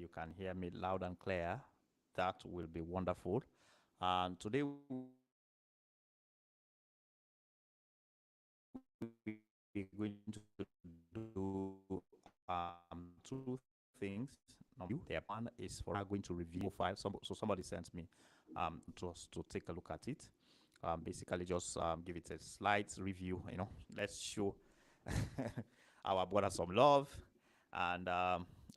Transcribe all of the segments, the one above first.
you can hear me loud and clear, that will be wonderful. And today we're going to do two things. Number one is for us to review profile. So somebody sent me to us to take a look at it. Basically, just give it a slight review. Let's show our brother some love. And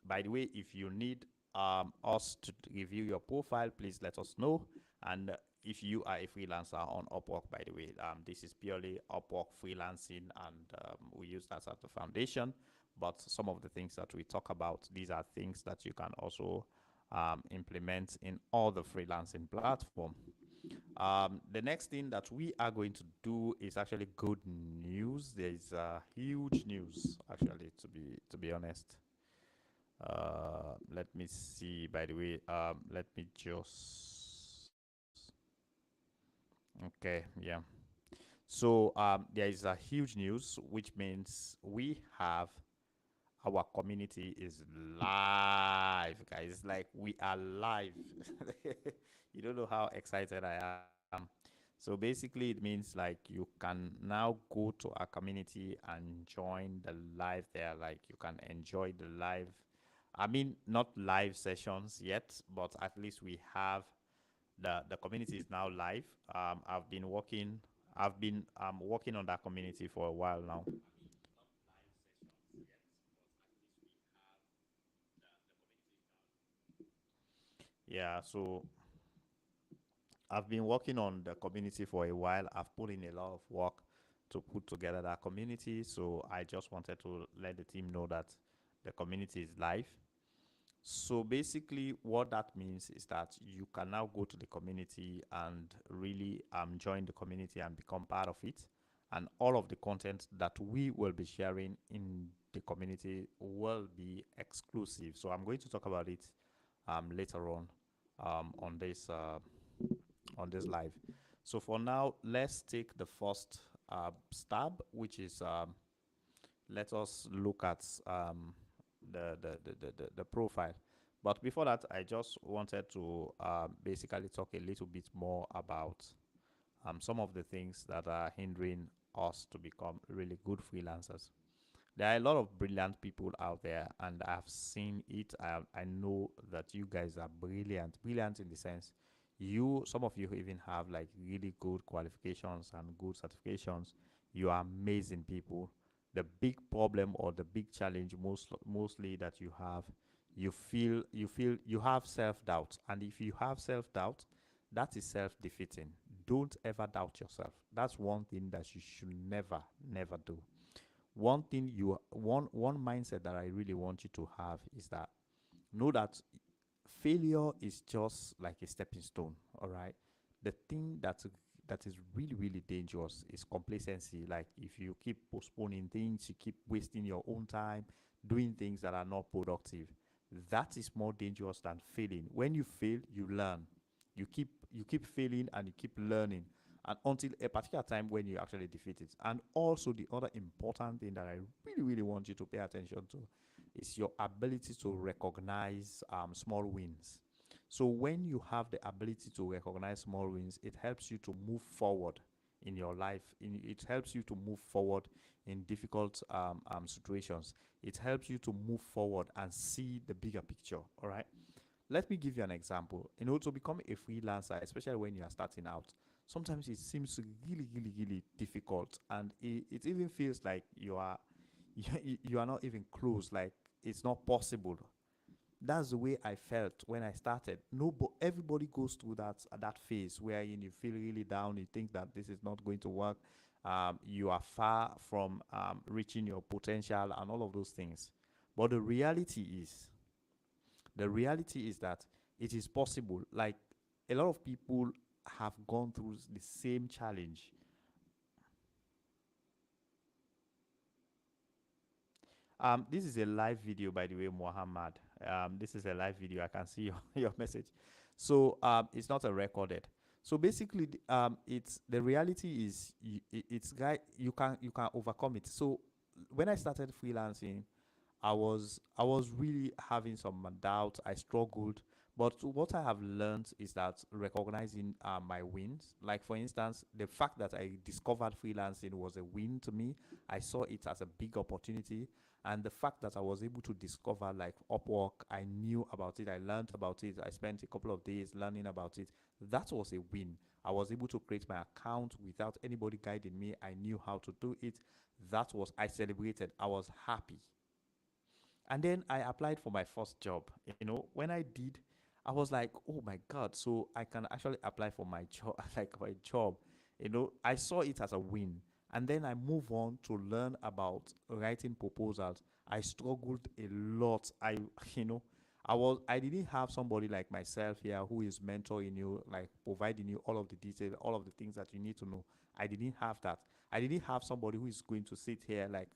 by the way, if you need us to review your profile, please let us know. And if you are a freelancer on Upwork, by the way, this is purely Upwork freelancing, and we use that as the foundation. But some of the things that we talk about, these are things that you can also implement in all the freelancing platform. The next thing that we are going to do is actually good news. There is huge news, actually, to be honest. Let me see. By the way, let me just. Okay, yeah. So there is a huge news, which means we have our community is live, guys. Like, we are live. You don't know how excited I am. So basically, it means like you can now go to our community and join the live there. Like, you can enjoy the live. I mean, not live sessions yet, but at least we have the community is now live. I've been working on that community for a while now. Yeah, so I've been working on the community for a while. I've put in a lot of work to put together that community. So I just wanted to let the team know that the community is live. So basically, what that means is that you can now go to the community and really join the community and become part of it. And all of the content that we will be sharing in the community will be exclusive. So I'm going to talk about it later on this live. So for now, let's take the first stab, which is let us look at the profile. But before that, I just wanted to basically talk a little bit more about some of the things that are hindering us to become really good freelancers. There are a lot of brilliant people out there, and I've seen it. I know that you guys are brilliant in the sense some of you even have like really good qualifications and good certifications. You are amazing people. The big problem or the big challenge mostly that you have, you feel you have self-doubt, and if you have self-doubt, that is self-defeating. Don't ever doubt yourself. That's one thing that you should never do. One mindset that I really want you to have is that know that failure is just like a stepping stone. All right. The thing that is really dangerous is complacency. Like, if you keep postponing things, you keep wasting your own time doing things that are not productive. That is more dangerous than failing. When you fail, you learn. You keep failing and you keep learning, and until a particular time when you actually defeat it. And also, the other important thing that I really want you to pay attention to is your ability to recognize small wins. So when you have the ability to recognize small wins, it helps you to move forward in your life. It helps you to move forward in difficult situations. It helps you to move forward and see the bigger picture. All right. Let me give you an example. To become a freelancer, especially when you are starting out, sometimes it seems really difficult, and it even feels like you are not even close, like it's not possible. That's the way I felt when I started. No, but everybody goes through that phase where you feel really down. You think that this is not going to work. You are far from reaching your potential and all of those things. But the reality is that it is possible. Like, a lot of people have gone through the same challenge. This is a live video, by the way, Muhammad. This is a live video. I can see your message. So it's not a recorded. So basically, it's the reality is it's guy you can overcome it. So when I started freelancing, I was really having some doubt. I struggled, but what I have learned is that recognizing my wins. Like for instance, the fact that I discovered freelancing was a win to me. I saw it as a big opportunity, and the fact that I was able to discover like Upwork, I knew about it, I learned about it, I spent a couple of days learning about it. That was a win. I was able to create my account without anybody guiding me. I knew how to do it. That was, I celebrated. I was happy. And then I applied for my first job. When I did, I was like, oh my God, so I can actually apply for my job, like my job. I saw it as a win. And then I move on to learn about writing proposals. I struggled a lot. you know, I didn't have somebody like myself here who is mentoring you, like providing you all of the details, all of the things that you need to know. I didn't have that. I didn't have somebody who is going to sit here like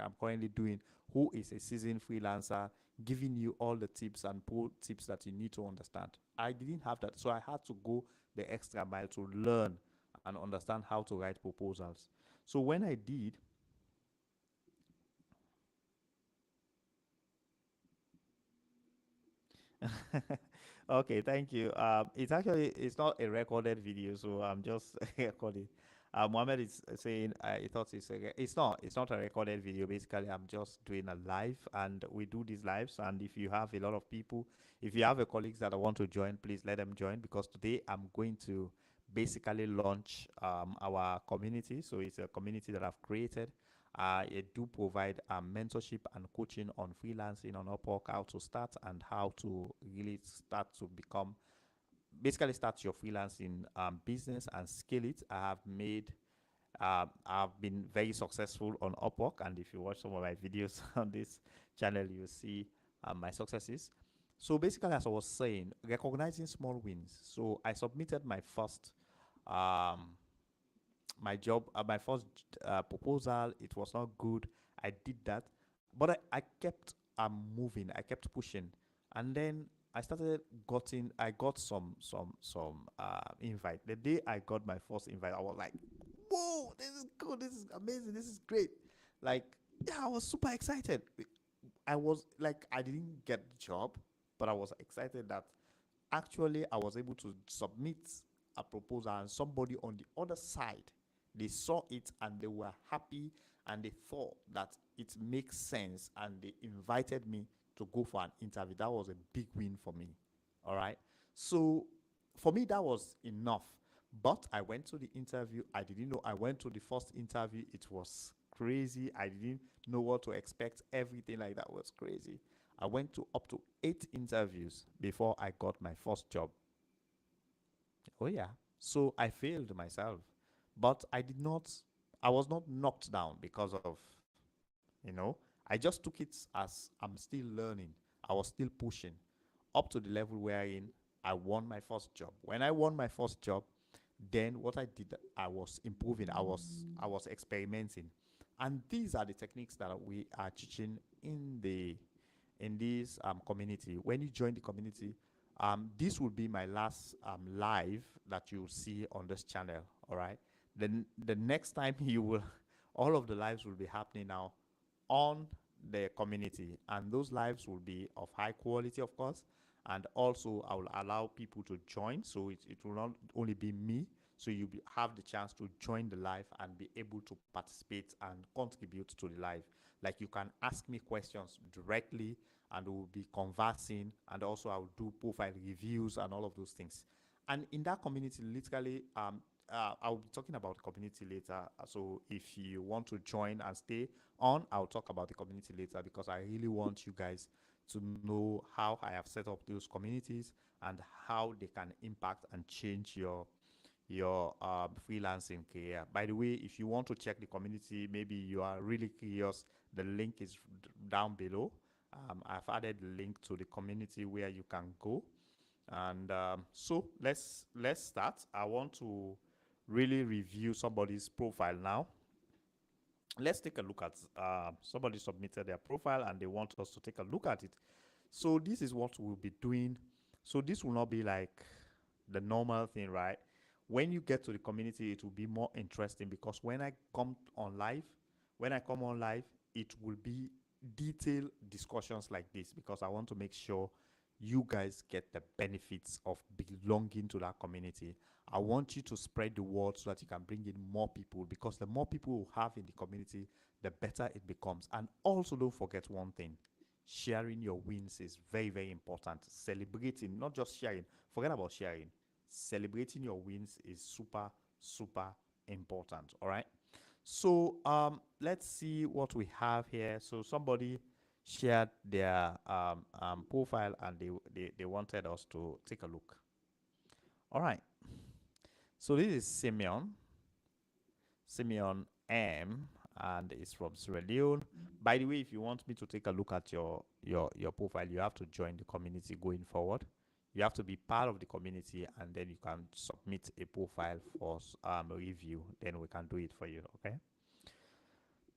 I'm currently doing, who is a seasoned freelancer, giving you all the tips and pro tips that you need to understand. I didn't have that. So I had to go the extra mile to learn and understand how to write proposals. So when I did, okay, thank you. It's not a recorded video, so I'm just recording. Mohammed is saying he thought it's not a recorded video. Basically, I'm just doing a live, and we do these lives. And if you have a lot of people, if you have a colleagues that want to join, please let them join, because today I'm going to basically launch our community. So it's a community that I've created. I do provide mentorship and coaching on freelancing on Upwork, how to start and how to really start to become, basically start your freelancing business and scale it. I've been very successful on Upwork, and if you watch some of my videos on this channel, you'll see my successes. So basically, as I was saying, recognizing small wins. So I submitted um, my first proposal. It was not good. I did that, but I kept moving. I kept pushing, and then I got some invite. The day I got my first invite, I was like, "Whoa, this is good! This is amazing! This is great!" Like, yeah, I was super excited. I was like, I didn't get the job, but I was excited that actually I was able to submit a proposal, and somebody on the other side, they saw it and they were happy, and they thought that it makes sense, and they invited me to go for an interview. That was a big win for me. All right. So for me, that was enough. But I went to the interview. I didn't know. I went to the first interview. It was crazy. I didn't know what to expect. Everything like that was crazy. I went to up to 8 interviews before I got my first job. Oh, yeah. So I failed myself. But I was not knocked down because of, I just took it as I'm still learning. I was still pushing up to the level wherein I won my first job. When I won my first job, then what I did, I was improving. I was experimenting, and these are the techniques that we are teaching in this community. When you join the community, this will be my last live that you'll see on this channel. All right. Then the next time you will, all of the lives will be happening now on the community, and those lives will be of high quality, of course. And also, I will allow people to join, so it will not only be me. So have the chance to join the live and be able to participate and contribute to the live. Like, you can ask me questions directly, and we'll be conversing. And also, I'll do profile reviews and all of those things. And in that community, literally, I'll be talking about the community later. So if you want to join and stay on, I'll talk about the community later, because I really want you guys to know how I have set up those communities and how they can impact and change your freelancing career. By the way, if you want to check the community, maybe you are really curious, the link is down below. I've added the link to the community where you can go. And so let's start. I want to really review somebody's profile now. Let's take a look at somebody submitted their profile and they want us to take a look at it. So this is what we'll be doing. So this will not be like the normal thing, right? When you get to the community, it will be more interesting, because when I come on live, it will be detailed discussions like this because I want to make sure you guys get the benefits of belonging to that community. I want you to spread the word so that you can bring in more people, because the more people you have in the community, the better it becomes. And also, don't forget one thing: sharing your wins is very, very important. Celebrating, not just sharing, forget about sharing. Celebrating your wins is super, super important. All right. So let's see what we have here. So somebody shared their profile and they wanted us to take a look. All right. So this is Simeon M, and it's from Sierra Leone. By the way, if you want me to take a look at your profile, you have to join the community going forward. You have to be part of the community, and then you can submit a profile for review. Then we can do it for you. Okay.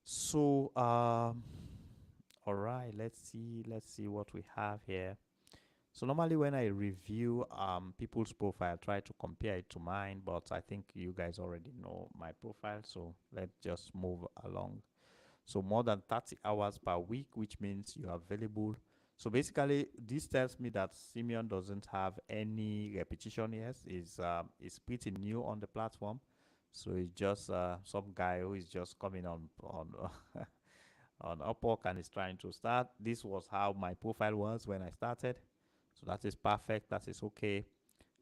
So all right, let's see what we have here. So normally when I review people's profile, I try to compare it to mine, but I think you guys already know my profile, so let's just move along. So more than 30 hours per week, which means you are available. So basically, this tells me that Simeon doesn't have any repetition yet. Is pretty new on the platform, so it's just some guy who is just coming on on Upwork and is trying to start. This was how my profile was when I started. So that is perfect. That is okay.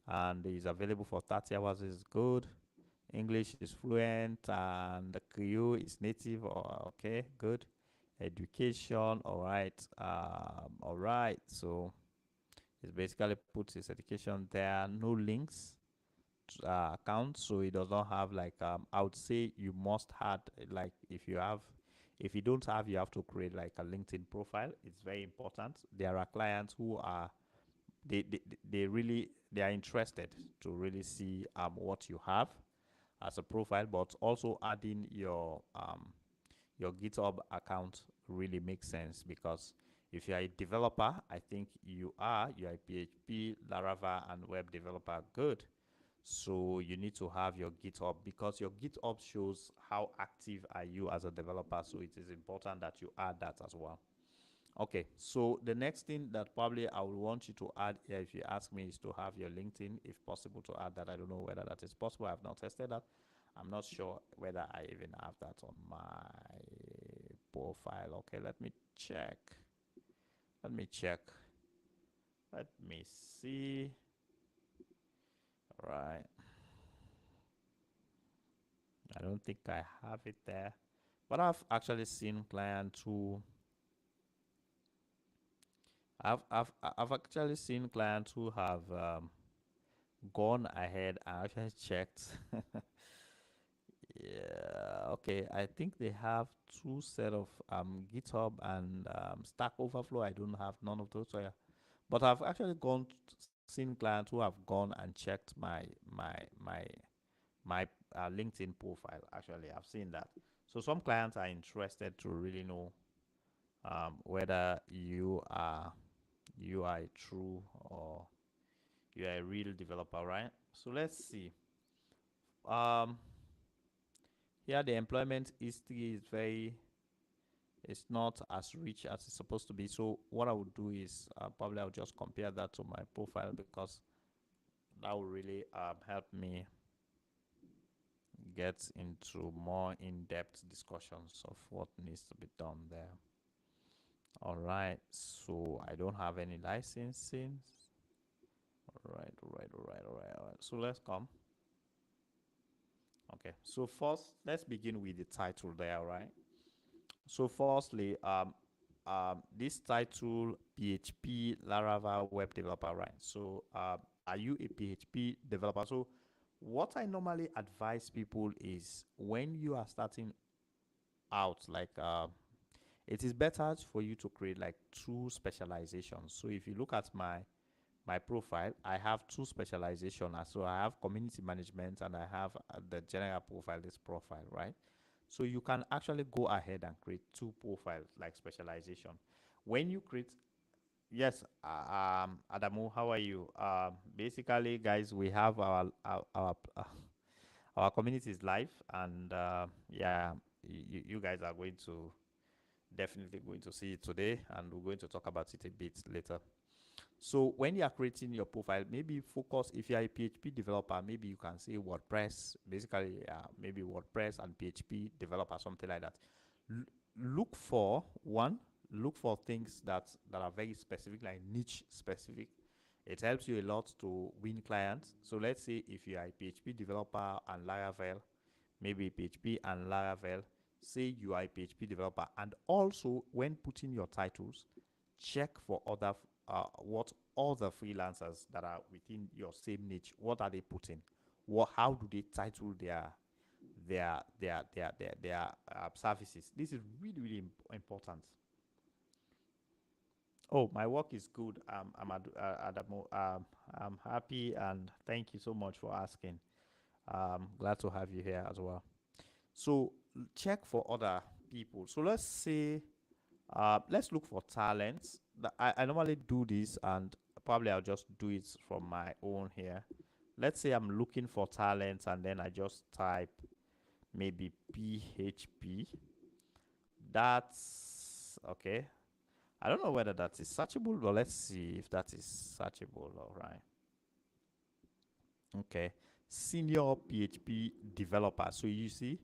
And is available for 30 hours is good. English is fluent and the Creole is native. Okay, good. Education, all right. All right. So it basically puts his education there. No links account, so it does not have like I would say you must have like if you don't have, you have to create like a LinkedIn profile. It's very important. There are clients who are they really they are interested to really see what you have as a profile, but also adding your GitHub account really makes sense, because if you are a developer, I think you are a PHP, Laravel, and web developer. Good. So you need to have your GitHub, because your GitHub shows how active are you as a developer. So it is important that you add that as well. Okay, so the next thing that probably I would want you to add here, if you ask me, is to have your LinkedIn, if possible, to add that. I don't know whether that is possible. I have not tested that. I'm not sure whether I even have that on my profile. Okay, let me check. Let me check. Let me see. All right. I don't think I have it there, but I've actually seen clients who I've actually seen clients who have gone ahead and actually checked. Yeah, okay. I think they have two set of GitHub and Stack Overflow. I don't have none of those. So yeah, but I've actually seen clients who have gone and checked my LinkedIn profile. Actually, I've seen that. So some clients are interested to really know whether you are a true or you are a real developer, right? So let's see. Um, Here the employment history is very, it's not as rich as it's supposed to be. So what I would do is probably I'll just compare that to my profile, because that will really help me get into more in-depth discussions of what needs to be done there. All right, so I don't have any licensing. All right, all right, all right, all right, all right. So let's come. Okay, so first, let's begin with the title there, right? So firstly, this title, PHP Laravel web developer, right? So are you a PHP developer? So what I normally advise people is, when you are starting out, like it is better for you to create like two specializations. So if you look at my profile, I have two specializations. So I have community management and I have the general profile, this profile, right? So you can actually go ahead and create two profiles like specialization. When you create, yes, Adamu, how are you? Basically, guys, we have our community is live, and yeah, you guys are going to Definitely going to see it today, and we're going to talk about it a bit later. So when you are creating your profile, maybe focus, if you are a PHP developer, maybe you can say WordPress, basically, maybe WordPress and PHP developer, something like that. L- Look for one, look for things that are very specific, like niche specific. It helps you a lot to win clients. So let's say if you are a PHP developer and Laravel, maybe PHP and Laravel, say you are a PHP developer, and also when putting your titles, check for other what other freelancers that are within your same niche, what are they putting, what, how do they title their services. This is really really important. Oh, my work is good. I'm happy, and thank you so much for asking. Glad to have you here as well. So check for other people. So let's say, let's look for talents. I normally do this, and probably I'll just do it from my own here. Let's say I'm looking for talents, and then I just type maybe PHP. That's okay. I don't know whether that is searchable, but let's see if that is searchable. All right. Okay. Senior PHP developer. So you see,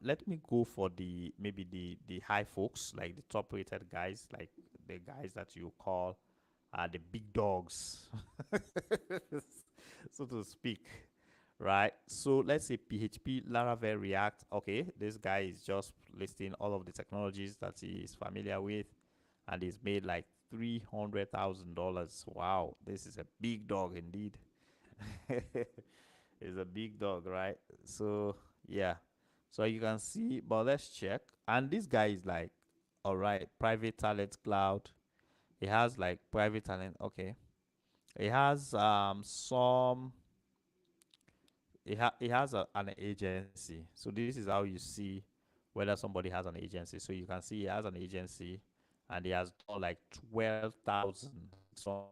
let me go for the maybe the high folks, like the top rated guys, like the guys that you call the big dogs, so to speak. Right. So let's say PHP, Laravel, React. Okay, this guy is just listing all of the technologies that he is familiar with, and he's made like $300,000. Wow, this is a big dog indeed. It's a big dog, right? So yeah, so you can see, but let's check. And this guy is like, all right, private talent cloud. He has like private talent. Okay, he has some. He has an agency. So this is how you see whether somebody has an agency. So you can see he has an agency, and he has done like 12,000. So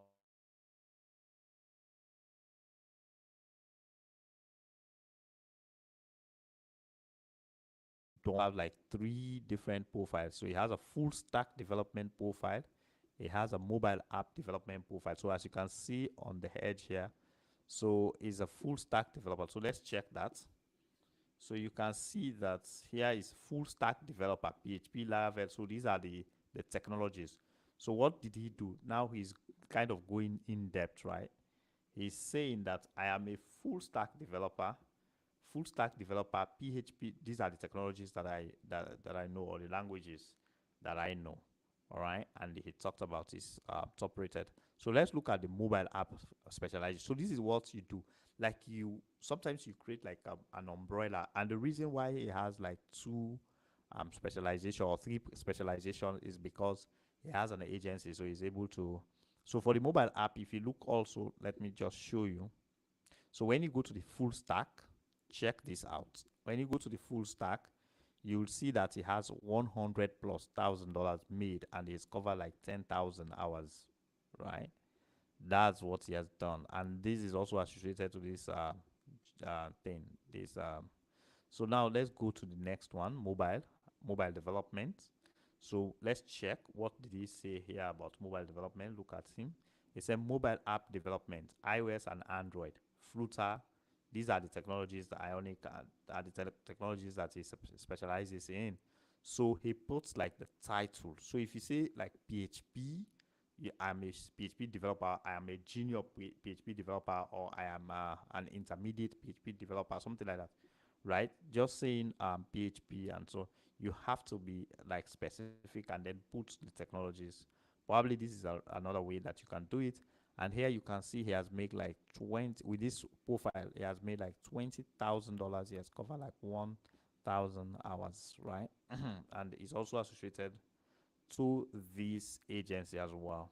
don't have like three different profiles. So he has a full stack development profile. He has a mobile app development profile. So as you can see on the edge here, so he's a full stack developer. So let's check that. So you can see that here is full stack developer, PHP, Laravel. So these are the technologies. So what did he do? Now he's kind of going in depth, right? He's saying that I am a full stack developer, PHP. These are the technologies that I know, or the languages that I know. All right, and he talked about his top rated. So let's look at the mobile app specialization. So this is what you do. Like you sometimes you create like an umbrella, and the reason why it has like two specialization or three specialization is because he has an agency, so he's able to. So for the mobile app, if you look also, let me just show you. So when you go to the full stack, check this out. When you go to the full stack, you'll see that he has 100 plus $1,000 made, and he's covered like 10,000 hours, right? That's what he has done, and this is also associated to this thing. This So now let's go to the next one, mobile development. So let's check what did he say here about mobile development. Look at him. He said mobile app development, iOS and Android, Flutter. These are the technologies that Ionic are the technologies that he specializes in. So he puts like the title. So if you say like PHP, I'm a PHP developer, I am a junior PHP developer, or I am an intermediate PHP developer, something like that, right? Just saying PHP, and so you have to be like specific and then put the technologies. Probably this is another way that you can do it. And here you can see he has made like 20 with this profile. He has made like $20,000. He has covered like 1,000 hours, right? And it's also associated to this agency as well.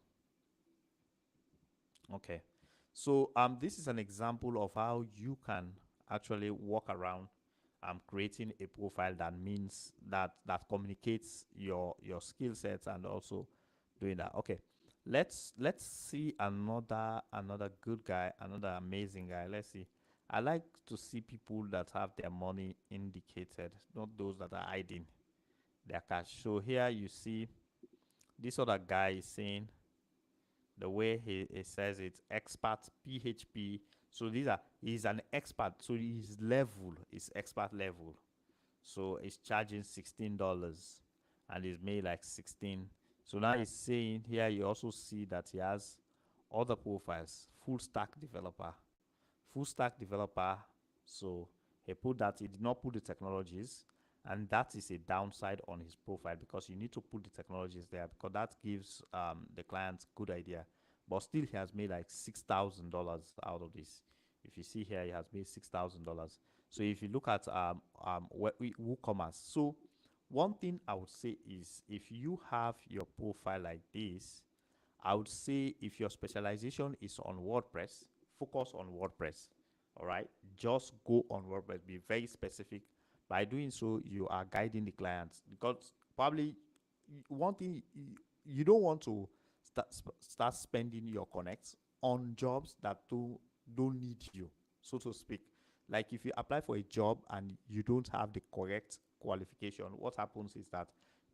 Okay. So this is an example of how you can actually walk around creating a profile that means that communicates your skill sets, and also doing that. Okay. Let's see another good guy, another amazing guy. Let's see. I like to see people that have their money indicated, not those that are hiding. their cash. So here you see this other guy is saying the way he says it, expert PHP. So he's an expert. So his level is expert level. So he's charging $16 and he's made like 16. So now he's saying here you also see that he has other profiles, full stack developer. Full stack developer. So he did not put the technologies, and that is a downside on his profile because you need to put the technologies there because that gives the client good idea. But still, he has made like $6,000 out of this. If you see here, he has made $6,000. So if you look at WooCommerce, so one thing I would say is if you have your profile like this, I would say if your specialization is on WordPress, focus on WordPress. All right, just go on WordPress. Be very specific. By doing so, you are guiding the clients because probably one thing you don't want to start spending your connects on jobs that don't need you, so to speak. Like if you apply for a job and you don't have the correct qualification, what happens is that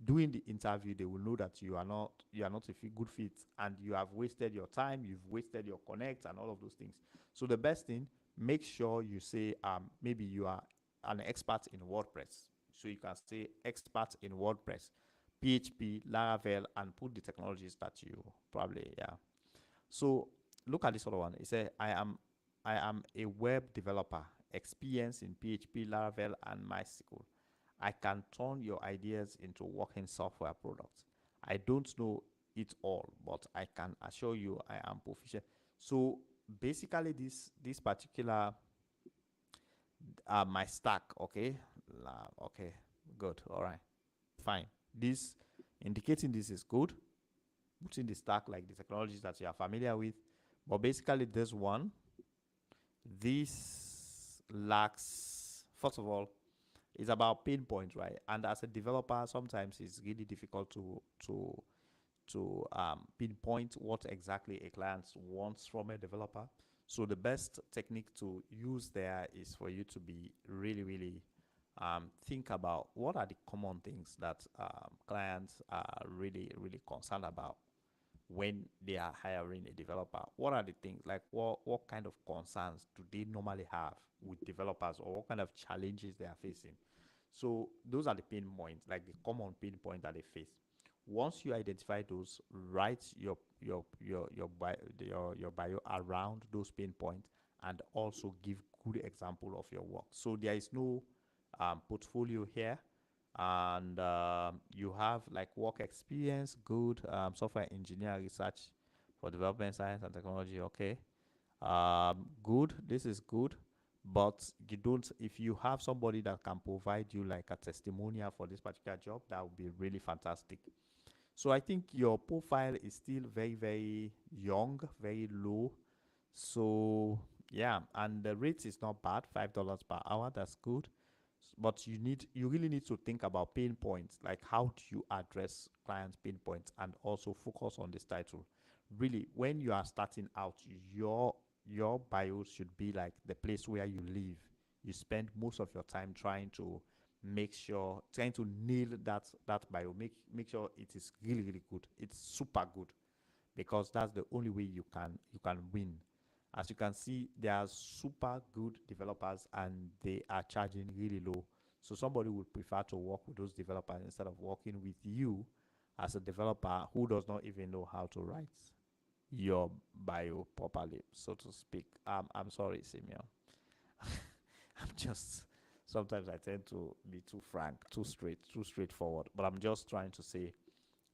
during the interview they will know that you are not a good fit and you have wasted your time, you've wasted your connect and all of those things. So the best thing, make sure you say maybe you are an expert in WordPress. So you can say expert in WordPress, PHP, Laravel, and put the technologies that you probably, yeah. So look at this other one. It says, I am a web developer, experience in PHP, Laravel, and MySQL. I can turn your ideas into working software products. I don't know it all, but I can assure you I am proficient. So basically, this particular my stack, okay, okay, good, all right, fine. This indicating this is good. Put in the stack like the technologies that you are familiar with, but basically this lacks. First of all, it's about pain points, right? And as a developer, sometimes it's really difficult to pinpoint what exactly a client wants from a developer. So the best technique to use there is for you to be really, really think about what are the common things that clients are really, really concerned about when they are hiring a developer. What are the things like what kind of concerns do they normally have with developers, or what kind of challenges they are facing? So those are the pain points, like the common pain point that they face. Once you identify those, write your bio around those pain points, and also give good example of your work. So there is no portfolio here, and you have like work experience, good software engineer research for development science and technology. Okay, good. This is good, but you don't. If you have somebody that can provide you like a testimonial for this particular job, that would be really fantastic. So I think your profile is still very, very young, very low. So yeah, and the rate is not bad, $5 per hour. That's good. But you really need to think about pain points, like how do you address clients' pain points, and also focus on this title. Really, when you are starting out, your bio should be like the place where you live. You spend most of your time trying to nail that bio. Make sure it is really, really good. It's super good, because that's the only way you can win. As you can see, there are super good developers and they are charging really low. So somebody would prefer to work with those developers instead of working with you as a developer who does not even know how to write your bio properly, so to speak. I'm sorry, Simeon. I'm just sometimes I tend to be too frank, too straight, too straightforward. But I'm just trying to say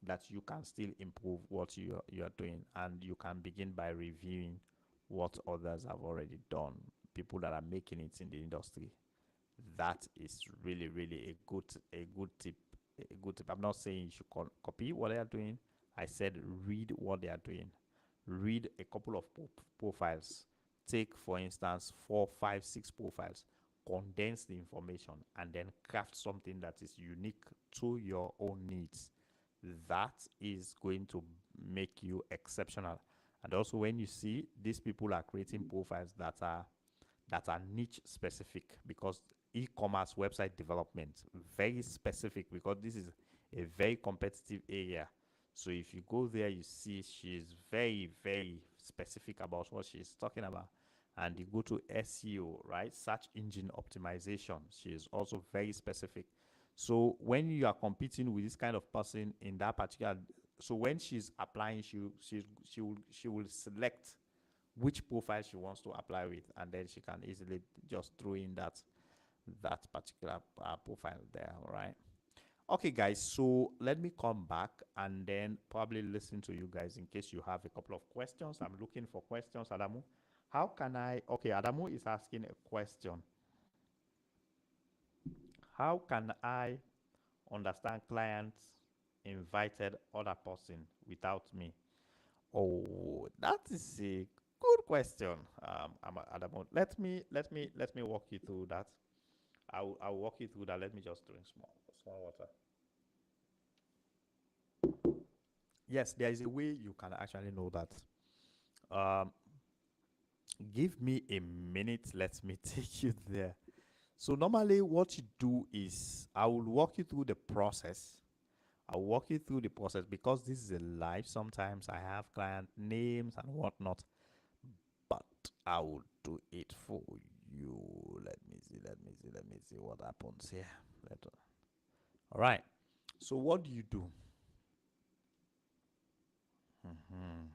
that you can still improve what you are doing, and you can begin by reviewing what others have already done, people that are making it in the industry. That is really, really a good tip. A good tip. I'm not saying you should copy what they are doing. I said read what they are doing. Read a couple of profiles. Take, for instance, 4, 5, 6 profiles. Condense the information and then craft something that is unique to your own needs. That is going to make you exceptional. And also, when you see these people are creating profiles that are niche specific, because e-commerce website development, very specific, because this is a very competitive area. So if you go there, you see she's very, very specific about what she's talking about. And you go to SEO, right? Search engine optimization. She is also very specific. So when you are competing with this kind of person in that particular, so when she's applying, she will select which profile she wants to apply with, and then she can easily just throw in that particular profile there. All right. Okay, guys, so let me come back and then probably listen to you guys in case you have a couple of questions. I'm looking for questions, Adamu. How can I, okay, Adamu is asking a question. How can I understand clients invited other person without me? Oh, that is a good question, Adamu. Let me walk you through that. I'll walk you through that. Let me just drink small water. Yes, there is a way you can actually know that. Um, give me a minute. Let me take you there. So normally what you do is I will walk you through the process. I'll walk you through the process because this is a live. Sometimes I have client names and whatnot, but I will do it for you. Let me see what happens here. All right. So what do you do? Mhm.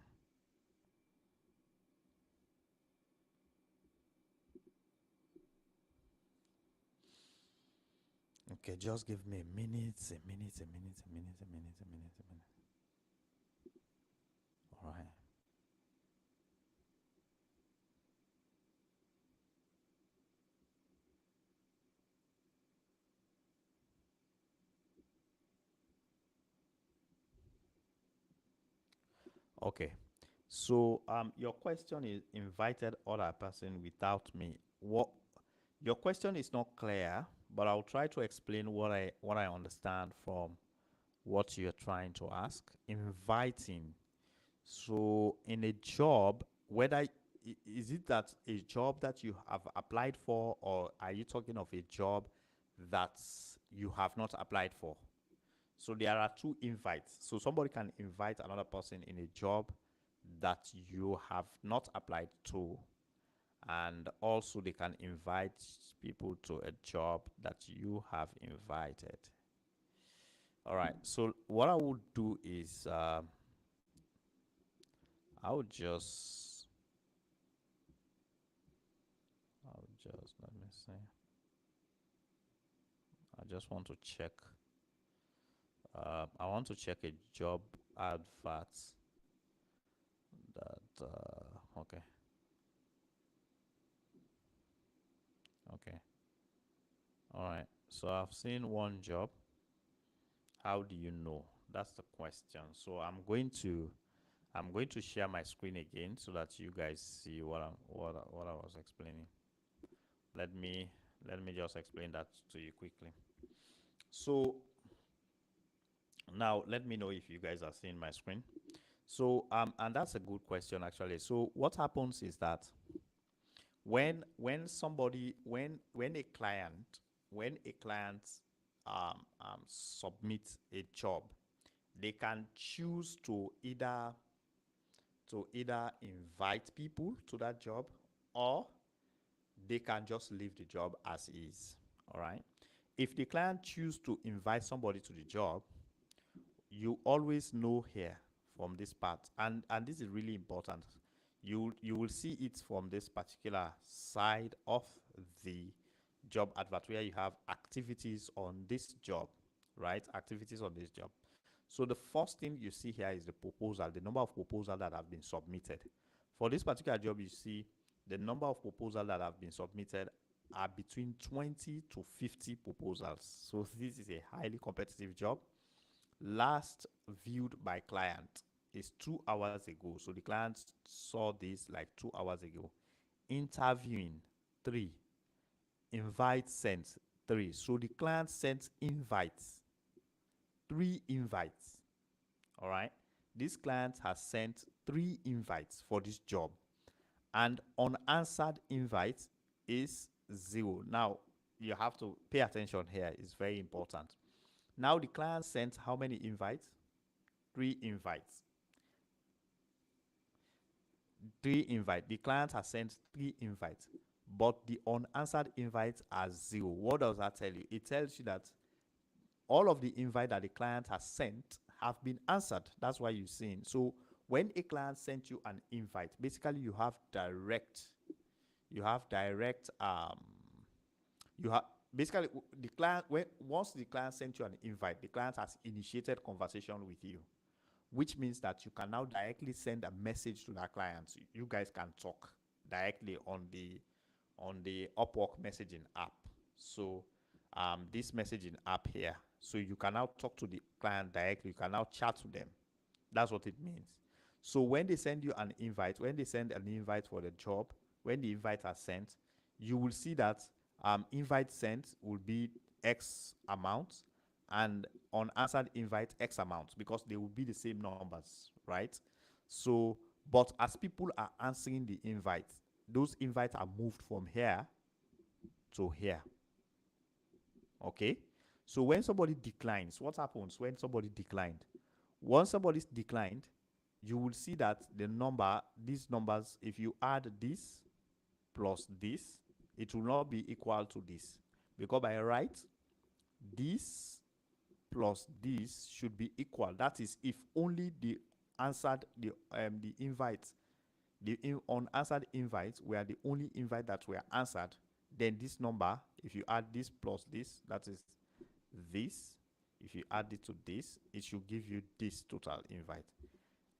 Okay, just give me a minute, a minute, a minute, a minute, a minute, a minute, a minute. All right. Okay. So your question is invited other person without me. What your question is not clear, but I'll try to explain what I understand from what you're trying to ask. Inviting. So in a job, whether is it that a job that you have applied for, or are you talking of a job that you have not applied for? So there are two invites. So somebody can invite another person in a job that you have not applied to, and also they can invite people to a job that you have invited. All right. So what I would do is I would just let me see. I just want to check. I want to check a job advert that. Okay. Okay. All right. So I've seen one job. How do you know? That's the question. So I'm going to share my screen again so that you guys see what I was explaining. Let me let me just explain that to you quickly. So now let me know if you guys are seeing my screen. So and that's a good question actually. So what happens is that when somebody when a client submits a job, they can choose to either invite people to that job, or they can just leave the job as is. All right. If the client choose to invite somebody to the job, you always know here from this part, and this is really important. You will see it from this particular side of the job advert where you have activities on this job, right? Activities on this job. So the first thing you see here is the proposal, the number of proposals that have been submitted. For this particular job, you see the number of proposals that have been submitted are between 20 to 50 proposals. So this is a highly competitive job. Last viewed by client is 2 hours ago. So the client saw this like 2 hours ago. Interviewing 3. Invite sent 3. So the client sent invites, 3 invites. All right. This client has sent 3 invites for this job, and unanswered invite is 0. Now you have to pay attention here. It's very important. Now the client sent how many invites? 3 invites. 3 invites. The client has sent 3 invites, but the unanswered invites are 0. What does that tell you? It tells you that all of the invite that the client has sent have been answered. That's why you're seeing. So when a client sent you an invite, basically you have direct you have basically the client, once the client sent you an invite, the client has initiated conversation with you, which means that you can now directly send a message to that client. You guys can talk directly on the Upwork messaging app. So this messaging app here, so you can now talk to the client directly. You can now chat to them. That's what it means. So when they send you an invite, when they send an invite for the job, when the invite are sent, you will see that invite sent will be X amount, and unanswered invite X amount, because they will be the same numbers, right? So, but as people are answering the invite, those invites are moved from here to here. Okay? So when somebody declines, what happens when somebody declined? Once somebody's declined, you will see that these numbers, if you add this plus this, it will not be equal to this. Because by right, this plus this should be equal. That is, if only the answered the invites, unanswered invites were the only invite that were answered, then this number, if you add this plus this, that is this, if you add it to this, it should give you this total invite,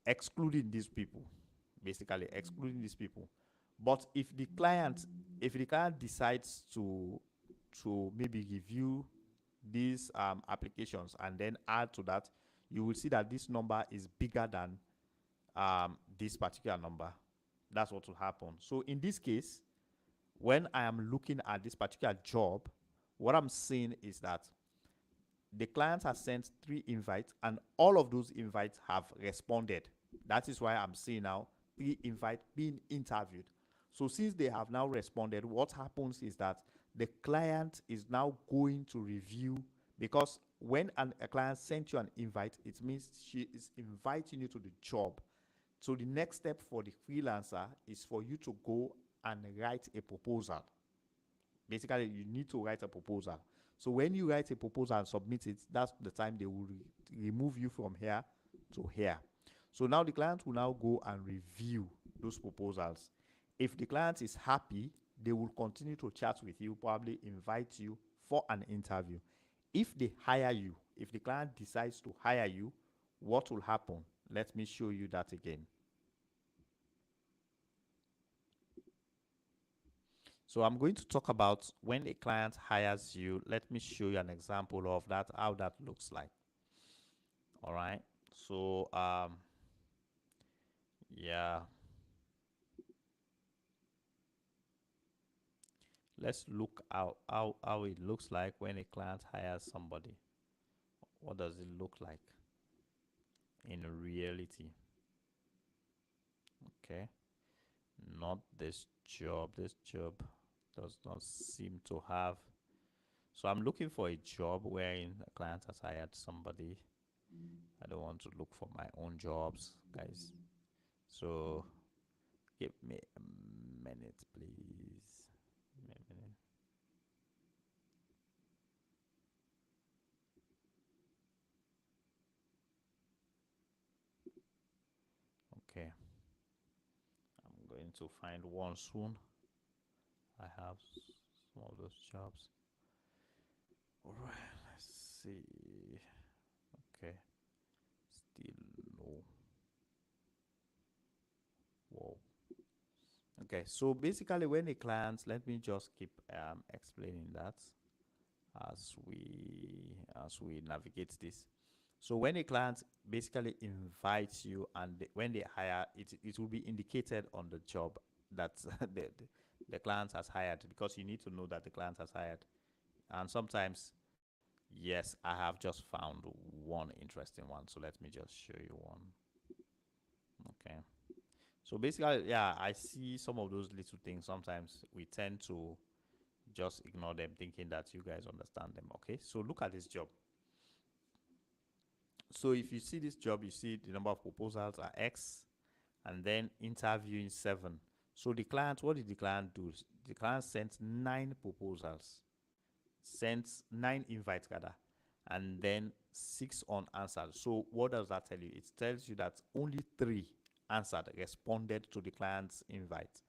excluding these people, basically excluding these people. But if the client decides to maybe review these applications and then add to that, you will see that this number is bigger than this particular number. That's what will happen. So in this case, when I am looking at this particular job, what I'm seeing is that the client has sent 3 invites, and all of those invites have responded. That is why I'm seeing now 3 invites being interviewed. So since they have now responded, what happens is that the client is now going to review, because when a client sent you an invite, it means she is inviting you to the job. So the next step for the freelancer is for you to go and write a proposal. Basically, you need to write a proposal. So when you write a proposal and submit it, that's the time they will remove you from here to here. So now the client will now go and review those proposals. If the client is happy, they will continue to chat with you, probably invite you for an interview. If they hire you, if the client decides to hire you, what will happen? Let me show you that again. So I'm going to talk about when a client hires you. Let me show you an example of that, how that looks like. All right. So yeah. Let's look how it looks like when a client hires somebody. What does it look like in reality? Okay. Not this job. This job does not seem to have. So I'm looking for a job wherein a client has hired somebody. I don't want to look for my own jobs, guys. So give me a minute, please. A minute. Okay. I'm going to find one soon. I have some of those jobs. All right, let's see. Okay, still no. Whoa. Okay, so basically when a client, let me just keep explaining that as we navigate this. So when a client basically invites you, and when they hire, it will be indicated on the job that the client has hired, because you need to know that the client has hired. And sometimes, yes, I have just found one interesting one. So let me just show you one. Okay. So basically, yeah, I see some of those little things. Sometimes we tend to just ignore them, thinking that you guys understand them. Okay. So look at this job. So if you see this job, you see the number of proposals are X, and then interviewing 7. So the client, what did the client do? The client sent 9 proposals, sent 9 invites rather, and then 6 unanswered. So what does that tell you? It tells you that only 3 answered, responded to the client's invite,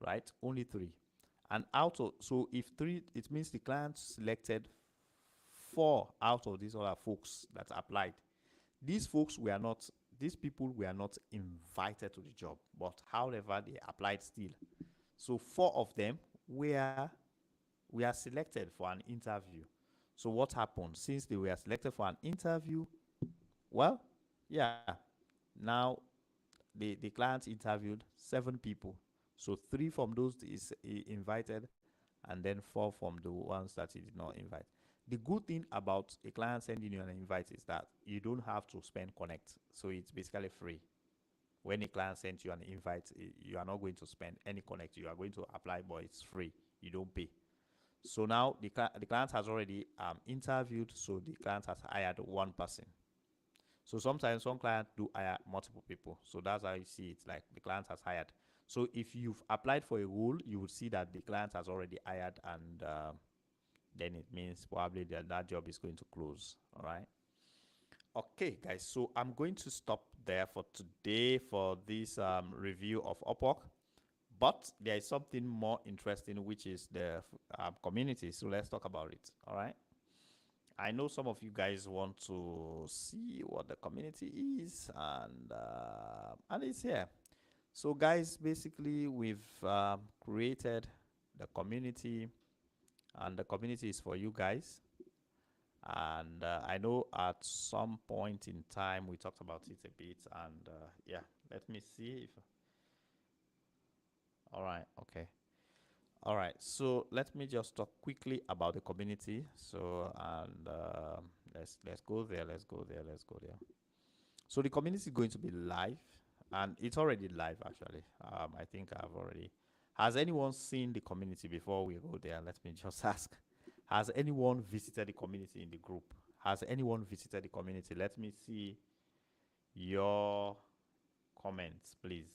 right? Only 3. And out of, so if 3, it means the client selected 4 out of these other folks that applied. These folks were not, these people were not invited to the job, but however, they applied still. So 4 of them were selected for an interview. So what happened? Since they were selected for an interview, well, yeah, now the client interviewed 7 people. So 3 from those he invited, and then 4 from the ones that he did not invite. The good thing about a client sending you an invite is that you don't have to spend connect. So it's basically free. When a client sends you an invite, you are not going to spend any connect. You are going to apply, but it's free. You don't pay. So now the client has already interviewed, so the client has hired 1 person. So sometimes some clients do hire multiple people. So that's how you see it, like the client has hired. So if you've applied for a role, you will see that the client has already hired, and then it means probably that job is going to close. All right. Okay, guys. So I'm going to stop there for today for this review of Upwork. But there is something more interesting, which is the community. So let's talk about it. All right. I know some of you guys want to see what the community is, and it's here. So, guys, basically, we've created the community, and the community is for you guys. And I know at some point in time we talked about it a bit, and yeah, let me see if. All right, okay. All right, so let me just talk quickly about the community. So, and let's go there. Let's go there. Let's go there. So the community is going to be live, and it's already live actually. I think I've already. Has anyone seen the community before we go there? Let me just ask. Has anyone visited the community in the group? Has anyone visited the community? Let me see your comments, please.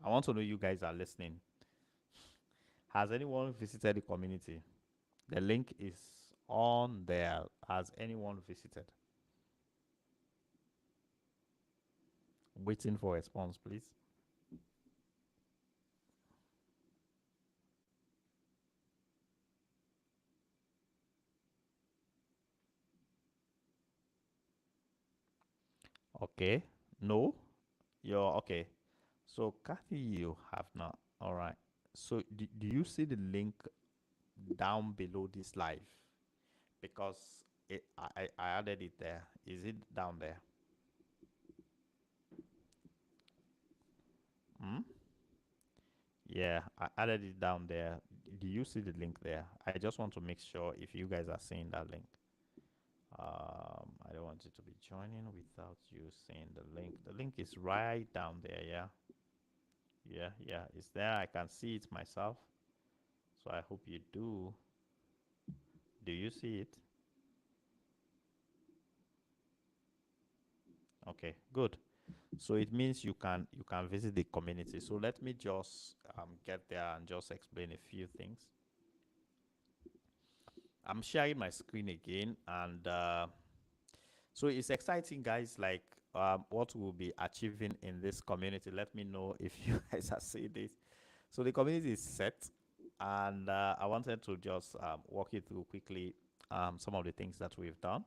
I want to know you guys are listening. Has anyone visited the community? The link is on there. Has anyone visited? Waiting for a response, please. Okay. No? You're okay. So, Kathy, you have not. All right. So, do you see the link down below this live? Because I added it there. Is it down there? Hmm? Yeah, I added it down there. Do you see the link there? I just want to make sure if you guys are seeing that link. I don't want you to be joining without you seeing the link. The link is right down there, yeah. Yeah, it's there. I can see it myself. So I hope you do. Do you see it? Okay, good. So it means you can visit the community. So let me just get there and just explain a few things. I'm sharing my screen again, and so it's exciting, guys. Like what we'll be achieving in this community. Let me know if you guys are seeing this. So the community is set, and I wanted to just walk you through quickly some of the things that we've done.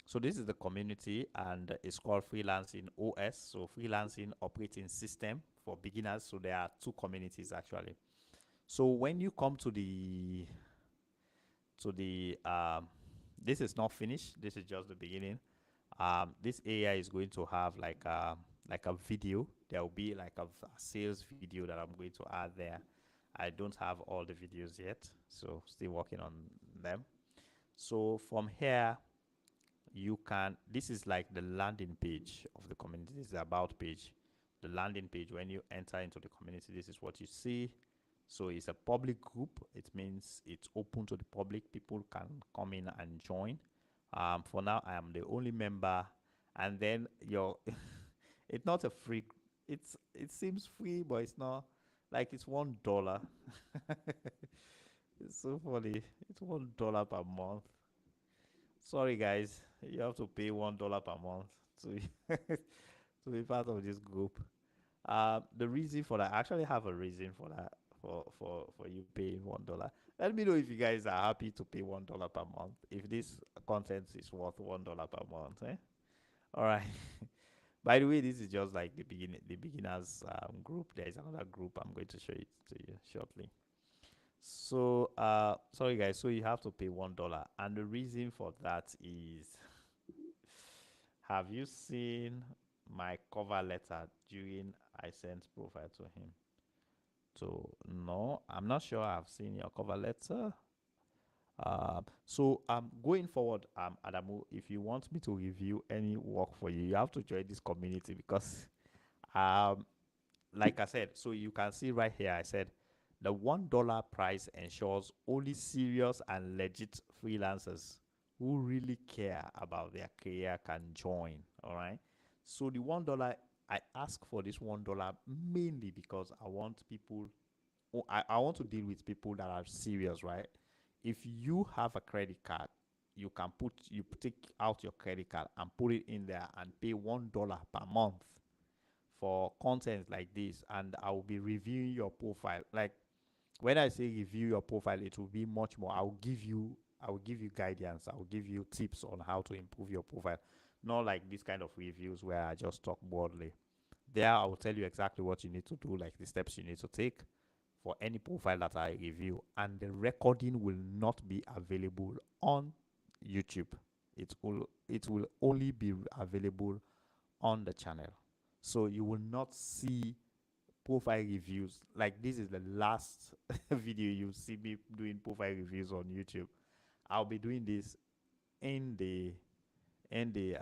So this is the community, and it's called Freelancing OS, so Freelancing Operating System for Beginners. So there are 2 communities actually. So when you come to the this is not finished. This is just the beginning. This area is going to have like a video. There will be like a sales video that I'm going to add there. I don't have all the videos yet, so still working on them. So from here, you can, this is like the landing page of the community. This is the about page. The landing page, when you enter into the community, this is what you see. So it's a public group. It means it's open to the public. People can come in and join. For now, I am the only member, and then your it's not a free. It seems free, but it's not. Like it's $1. It's so funny. It's $1 per month. Sorry, guys, you have to pay $1 per month to to be part of this group. The reason for that, I actually have a reason for that. For you paying $1. Let me know if you guys are happy to pay $1 per month. If this content is worth $1 per month, eh? All right. By the way, this is just like the beginners group. There is another group. I'm going to show it to you shortly. So, sorry guys. So you have to pay $1, and the reason for that is, have you seen my cover letter during I sent profile to him? So no, I'm not sure I've seen your cover letter. So going forward, Adamu, if you want me to review any work for you, you have to join this community because um like I said, so you can see right here, I said the $1 price ensures only serious and legit freelancers who really care about their career can join. All right. So the $1, I ask for this $1 mainly because I want people, I want to deal with people that are serious, right? If you have a credit card, you take out your credit card and put it in there and pay $1 per month for content like this, and I will be reviewing your profile. Like when I say review your profile, it will be much more. I will give you guidance. I will give you tips on how to improve your profile. Not like this kind of reviews where I just talk broadly. There I will tell you exactly what you need to do, like the steps you need to take for any profile that I review, and the recording will not be available on YouTube. It will only be available on the channel. So you will not see profile reviews. Like this is the last video you see me doing profile reviews on YouTube. I'll be doing this in the in the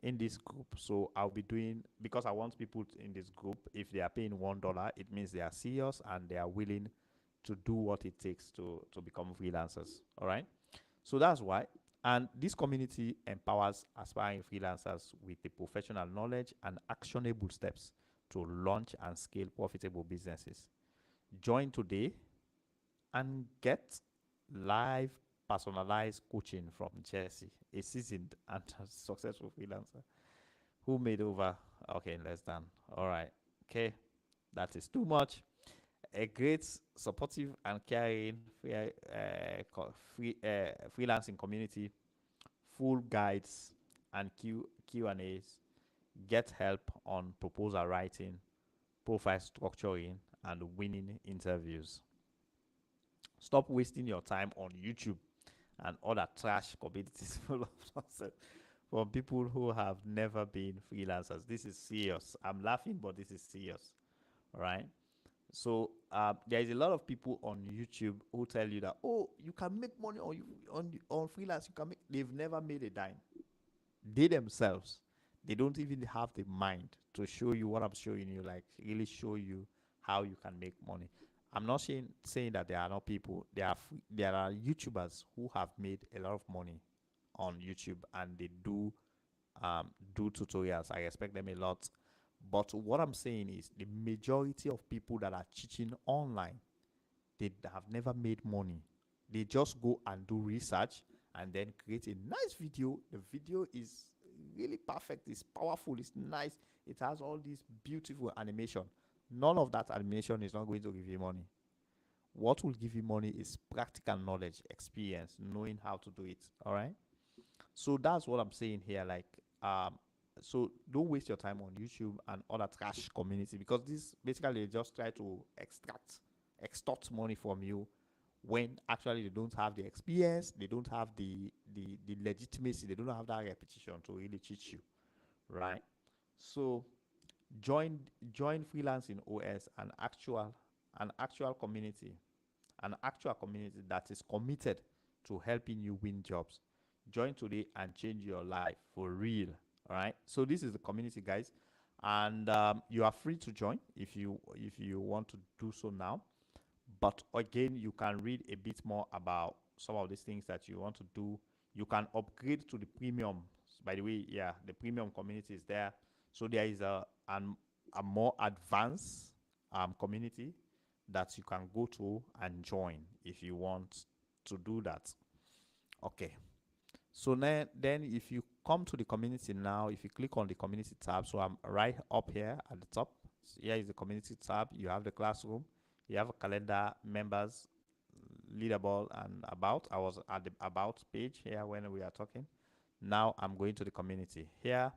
in this group. So I'll be doing, because I want people in this group, if they are paying $1, it means they are serious and they are willing to do what it takes to become freelancers. All right. So that's why. And this community empowers aspiring freelancers with the professional knowledge and actionable steps to launch and scale profitable businesses. Join today and get live personalized coaching from Jesse, a seasoned and successful freelancer who made over, okay, less than. All right. Okay. That is too much. A great, supportive, and caring freelancing community, full guides and Q&As, get help on proposal writing, profile structuring, and winning interviews. Stop wasting your time on YouTube and other trash communities full of nonsense from people who have never been freelancers. This is serious. I'm laughing, but this is serious. All right. So there is a lot of people on YouTube who tell you that, oh, you can make money on freelance. You can make. They've never made a dime. They themselves, they don't even have the mind to show you what I'm showing you. Like really show you how you can make money. I'm not saying that there are not people. There are YouTubers who have made a lot of money on YouTube, and they do tutorials. I respect them a lot. But what I'm saying is the majority of people that are teaching online, they have never made money. They just go and do research and then create a nice video. The video is really perfect, it's powerful, it's nice, it has all this beautiful animation. None of that animation is not going to give you money. What will give you money is practical knowledge, experience, knowing how to do it. All right. So that's what I'm saying here. Like, so don't waste your time on YouTube and other trash community, because this basically just try to extort money from you when actually they don't have the experience, they don't have the legitimacy, they don't have that repetition to really teach you, right? So join join freelancing OS, an actual community, that is committed to helping you win jobs. Join today and change your life for real. All right. So this is the community, guys, and you are free to join if you want to do so now. But again, you can read a bit more about some of these things that you want to do. You can upgrade to the premium By the way, yeah, the premium community is there. So there is a more advanced community that you can go to and join if you want to do that. Okay. So then if you come to the community now, if you click on the community tab, so I'm right up here at the top. So here is the community tab. You have the classroom, you have a calendar, members, leaderboard, and about. I was at the about page here when we are talking. Now I'm going to the community. Here,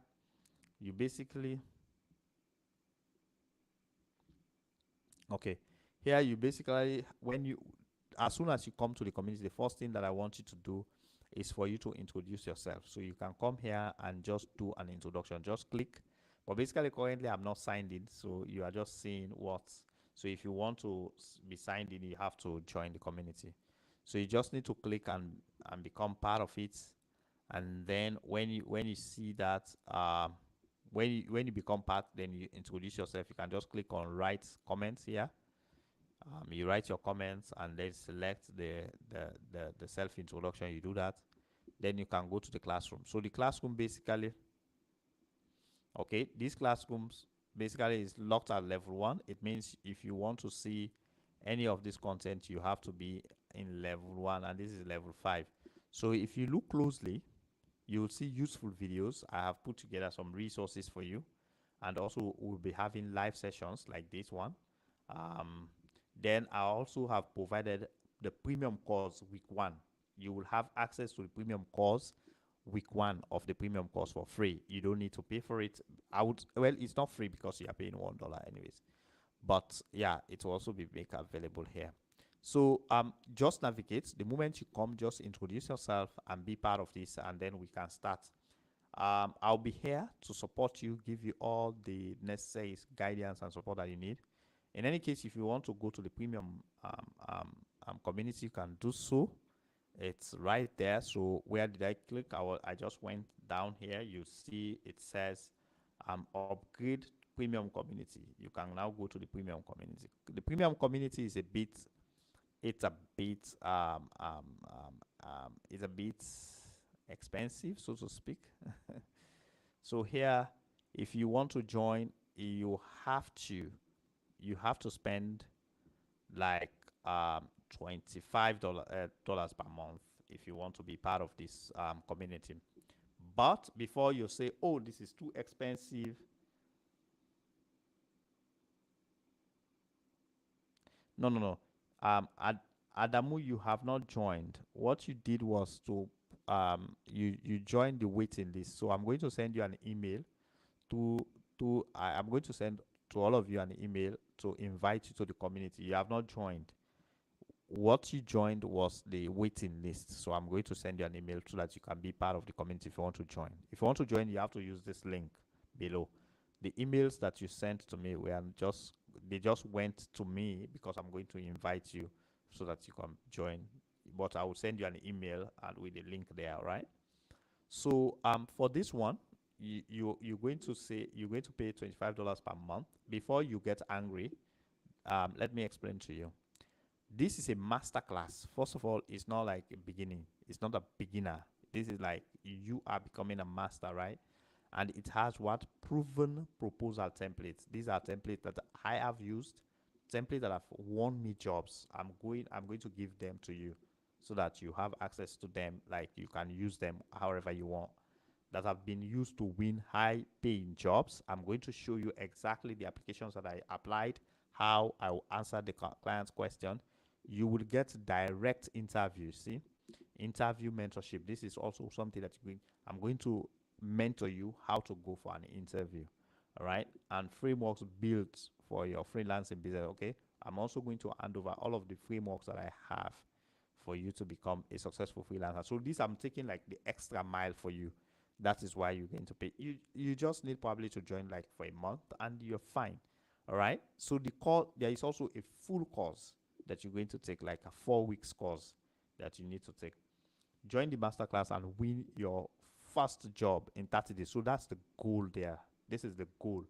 you basically, okay, here you basically, as soon as you come to the community, the first thing that I want you to do is for you to introduce yourself. So you can come here and just do an introduction. Just click. But basically, currently, I'm not signed in, so you are just seeing what. So if you want to be signed in, you have to join the community. So you just need to click and become part of it. And then when you see that, when you become part, then you introduce yourself. You can just click on write comments here. You write your comments and then select the self introduction. You do that, then you can go to the classroom. So the classroom basically, okay, these classrooms basically is locked at level 1. It means if you want to see any of this content, you have to be in level 1, and this is level 5. So if you look closely, you will see useful videos. I have put together some resources for you, and also we'll be having live sessions like this one. Then I also have provided the premium course week 1. You will have access to the premium course week 1 of the premium course for free. You don't need to pay for it. Well, it's not free because you are paying $1 anyways, but yeah, it will also be made available here. So just navigate. The moment you come, just introduce yourself and be part of this, and then we can start. I'll be here to support you, give you all the necessary guidance and support that you need. In any case, if you want to go to the premium community, you can do so. It's right there. So where did I click? I just went down here. You see it says upgrade premium community. You can now go to the premium community. The premium community is it's a bit expensive, so to speak. So here, if you want to join, you have to spend like $25 per month if you want to be part of this community. But before you say, oh, this is too expensive, no. Adamu, you have not joined. What you did was to you joined the waiting list. So I'm going to send you an email I'm going to send to all of you an email to invite you to the community. You have not joined. What you joined was the waiting list. So I'm going to send you an email so that you can be part of the community if you want to join. If you want to join, you have to use this link below. The emails that you sent to me they just went to me because I'm going to invite you so that you can join. But I will send you an email and with the link there, right? So for this one, you're going to pay $25 per month. Before you get angry, let me explain to you. This is a master class. First of all, it's not like a beginning. It's not a beginner. This is like you are becoming a master, right? And it has what? Proven proposal templates. These are templates that I have used, templates that have won me jobs. I'm going to give them to you so that you have access to them, like you can use them however you want, that have been used to win high paying jobs. I'm going to show you exactly the applications that I applied, how I will answer the client's question. You will get direct interview. See, interview mentorship. This is also something that I'm going to mentor you how to go for an interview. All right, and frameworks built for your freelancing business. Okay, I'm also going to hand over all of the frameworks that I have for you to become a successful freelancer. So this I'm taking like the extra mile for you. That is why you're going to pay. You just need probably to join like for a month and you're fine. All right. So there is also a full course that you're going to take, like a 4 weeks course that you need to take. Join the masterclass and win your first job in 30 days. So that's the goal there. This is the goal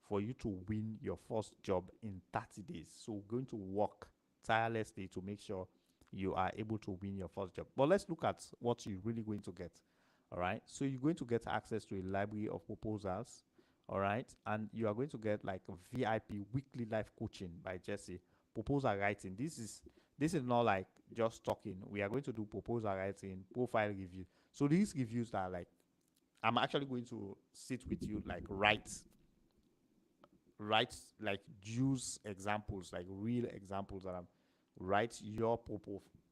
for you to win your first job in 30 days. So we're going to work tirelessly to make sure you are able to win your first job. But let's look at what you're really going to get. All right. So you're going to get access to a library of proposals. All right. And you are going to get like a VIP weekly life coaching by Jesse. Proposal writing. This is not like just talking. We are going to do proposal writing, profile review. So these reviews are like, I'm actually going to sit with you, like write, like use examples, like real examples that I'm write your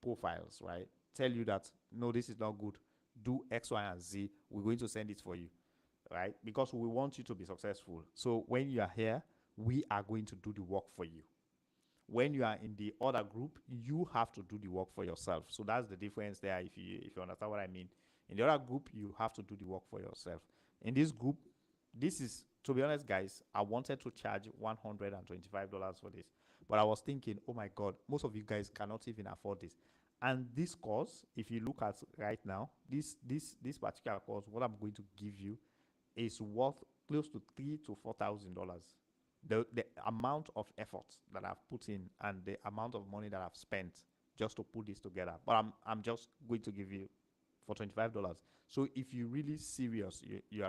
profiles, right? Tell you that no, this is not good. Do X, Y, and Z. We're going to send it for you, right? Because we want you to be successful. So when you are here, we are going to do the work for you. When you are in the other group, you have to do the work for yourself. So that's the difference there. If you understand what I mean, in the other group, you have to do the work for yourself. In this group, this is, to be honest, guys, I wanted to charge $125 for this, but I was thinking, oh my god, most of you guys cannot even afford this. And this course, if you look at right now, this particular course, what I'm going to give you is worth close to $3,000 to $4,000. The amount of effort that I've put in and the amount of money that I've spent just to put this together. But I'm just going to give you for $25. So if you're really serious, you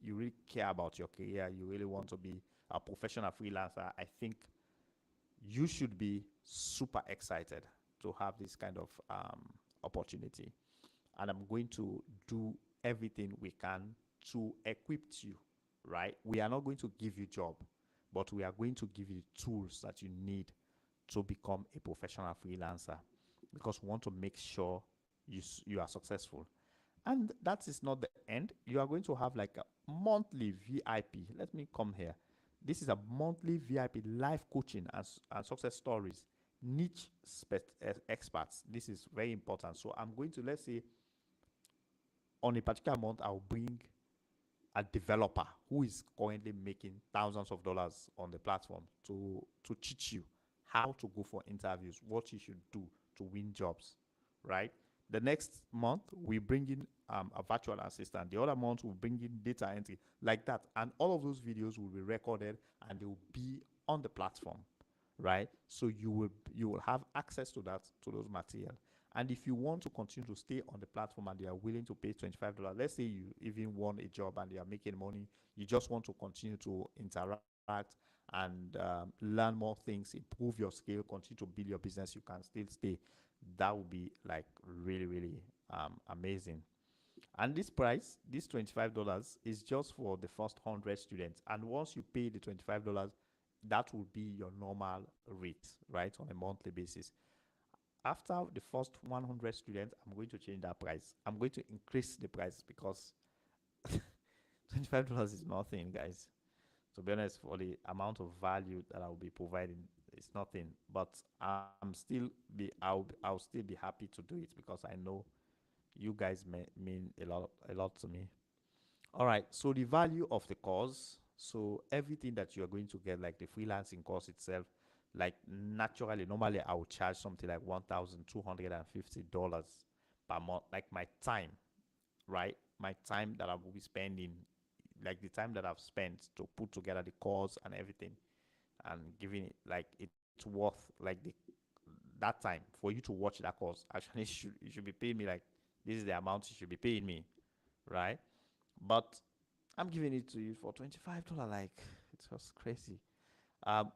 really care about your career, you really want to be a professional freelancer, I think you should be super excited to have this kind of opportunity. And I'm going to do everything we can to equip you, right? We are not going to give you job, but we are going to give you tools that you need to become a professional freelancer, because we want to make sure you are successful. And that is not the end. You are going to have like a monthly VIP. Let me come here. This is a monthly VIP live coaching and success stories, niche experts. This is very important. So I'm going to, let's say, on a particular month, I'll bring a developer who is currently making thousands of dollars on the platform to teach you how to go for interviews, what you should do to win jobs, right? The next month we bring in a virtual assistant. The other month we bring in data entry, like that, and all of those videos will be recorded and they will be on the platform, right? So you will have access to those materials. And if you want to continue to stay on the platform and they are willing to pay $25, let's say you even won a job and they are making money, you just want to continue to interact and learn more things, improve your skill, continue to build your business, you can still stay. That would be like really, really amazing. And this price, this $25, is just for the first 100 students. And once you pay the $25, that will be your normal rate, right, on a monthly basis. After the first 100 students, I'm going to change that price. I'm going to increase the price because $25 is nothing, guys. To be honest, for the amount of value that I'll be providing, it's nothing. But I'll still be happy to do it because I know you guys mean a lot to me. All right. So the value of the course. So everything that you're going to get, like the freelancing course itself, like naturally, normally I would charge something like $1,250 per month. Like my time, right? My time that I will be spending, like the time that I've spent to put together the course and everything, and giving it, like it's worth like that time for you to watch that course. Actually, you should be paying me like this is the amount you should be paying me, right? But I'm giving it to you for $25. Like it's just crazy.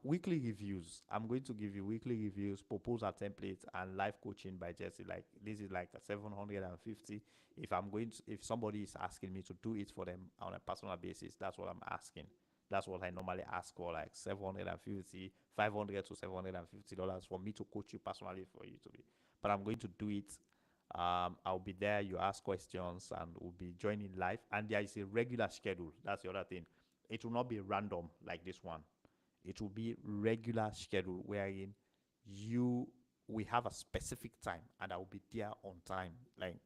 Weekly reviews. I'm going to give you weekly reviews, proposal templates, and live coaching by Jesse. Like this is like a 750. If somebody is asking me to do it for them on a personal basis, that's what I'm asking. That's what I normally ask for, like 750, 500 to $750 for me to coach you personally for you to be. But I'm going to do it. I'll be there. You ask questions, and we'll be joining live. And there is a regular schedule. That's the other thing. It will not be random like this one. It will be regular schedule wherein you we have a specific time and I will be there on time. Like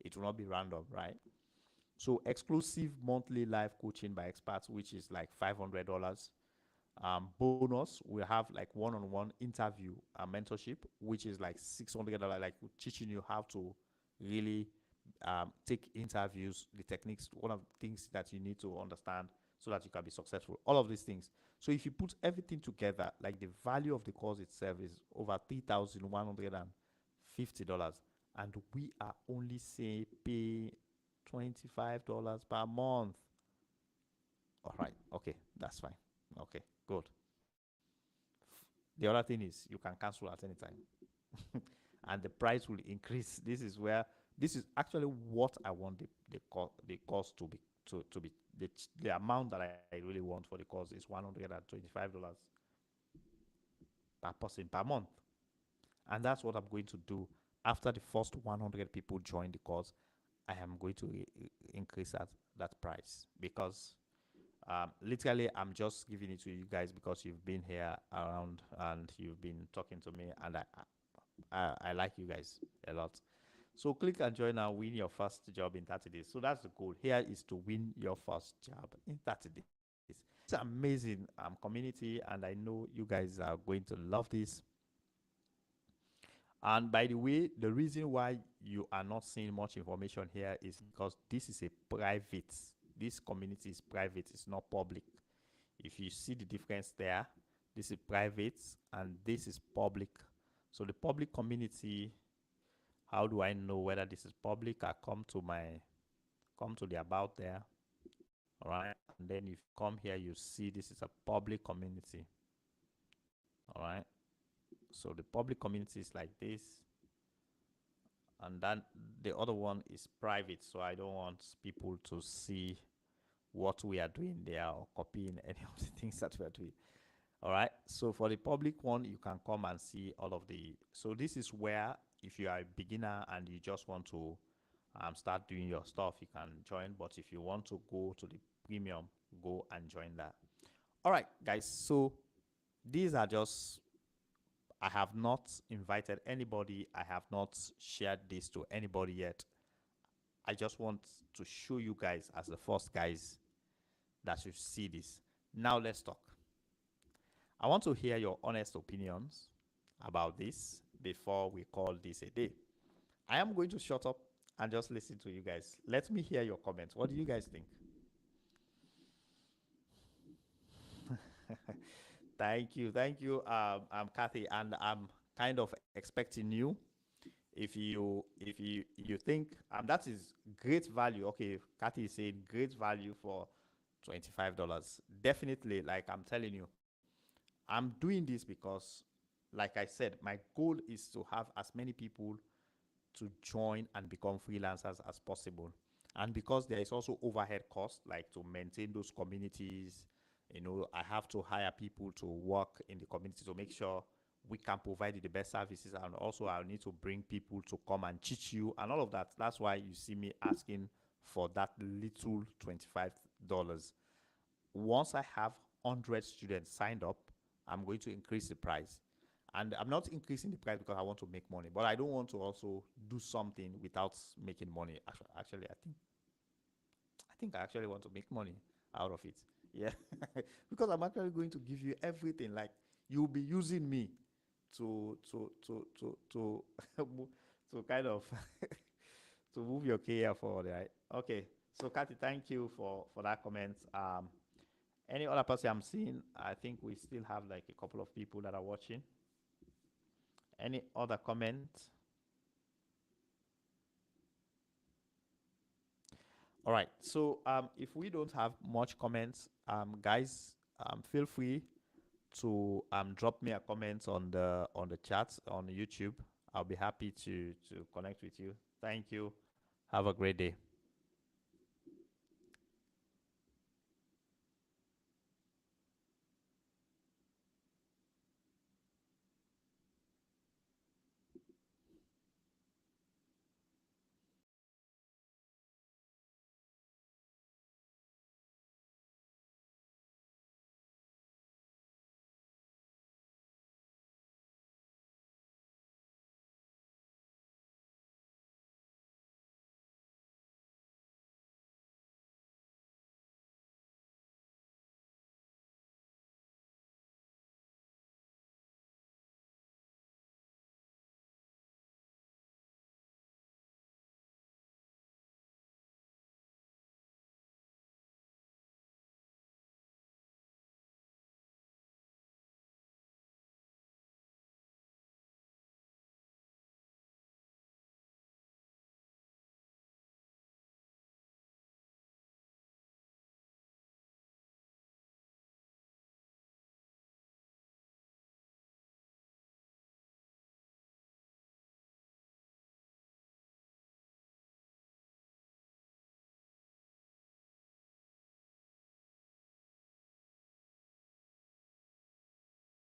it will not be random, right? So exclusive monthly live coaching by experts, which is like $500. Bonus, we have like one-on-one interview mentorship, which is like $600. Like teaching you how to really take interviews, the techniques, one of the things that you need to understand so that you can be successful. All of these things. So if you put everything together, like the value of the course itself is over $3,150, and we are only say pay $25 per month. All right. Okay. That's fine. Okay. Good. The other thing is you can cancel at any time. And the price will increase. This is actually what I want the cost to be to be the amount that I really want for the course is $125 per person per month. And that's what I'm going to do after the first 100 people join the course. I am going to increase that price because literally I'm just giving it to you guys because you've been here around and you've been talking to me, and I like you guys a lot. So click and join now, win your first job in 30 days. So that's the goal. Here is to win your first job in 30 days. It's amazing community, and I know you guys are going to love this. And by the way, the reason why you are not seeing much information here is because this is a private, this community is private, it's not public. If you see the difference there, this is private and this is public. So the public community, how do I know whether this is public? I come to the about there. All right. And then if you come here, you see this is a public community. All right. So the public community is like this. And then the other one is private. So I don't want people to see what we are doing there or copying any of the things that we are doing. All right. So for the public one, you can come and see all of the. So this is where, if you are a beginner and you just want to start doing your stuff, you can join. But if you want to go to the premium, go and join that. All right, guys. So these are just. I have not invited anybody. I have not shared this to anybody yet. I just want to show you guys as the first guys that should see this. Now let's talk. I want to hear your honest opinions about this before we call this a day. I am going to shut up and just listen to you guys. Let me hear your comments. What do you guys think? Thank you. I'm Kathy, and I'm kind of expecting you. If you think that is great value. Okay, Kathy is saying great value for $25. Definitely, like I'm telling you, I'm doing this because, like I said, my goal is to have as many people to join and become freelancers as possible. And because there is also overhead cost, like to maintain those communities, I have to hire people to work in the community to make sure we can provide the best services. And also I'll need to bring people to come and teach you and all of that. That's why you see me asking for that little $25. Once I have 100 students signed up, I'm going to increase the price. And I'm not increasing the price because I want to make money, but I don't want to also do something without making money. Actually, I think I actually want to make money out of it. Yeah, because I'm actually going to give you everything. Like, you'll be using me to to kind of to move your career forward, right? Okay. So, Kathy, thank you for that comment. Any other person I'm seeing? I think we still have like a couple of people that are watching. Any other comments? All right. So if we don't have much comments, guys, feel free to drop me a comment on the chat on YouTube. I'll be happy to connect with you. Thank you. Have a great day.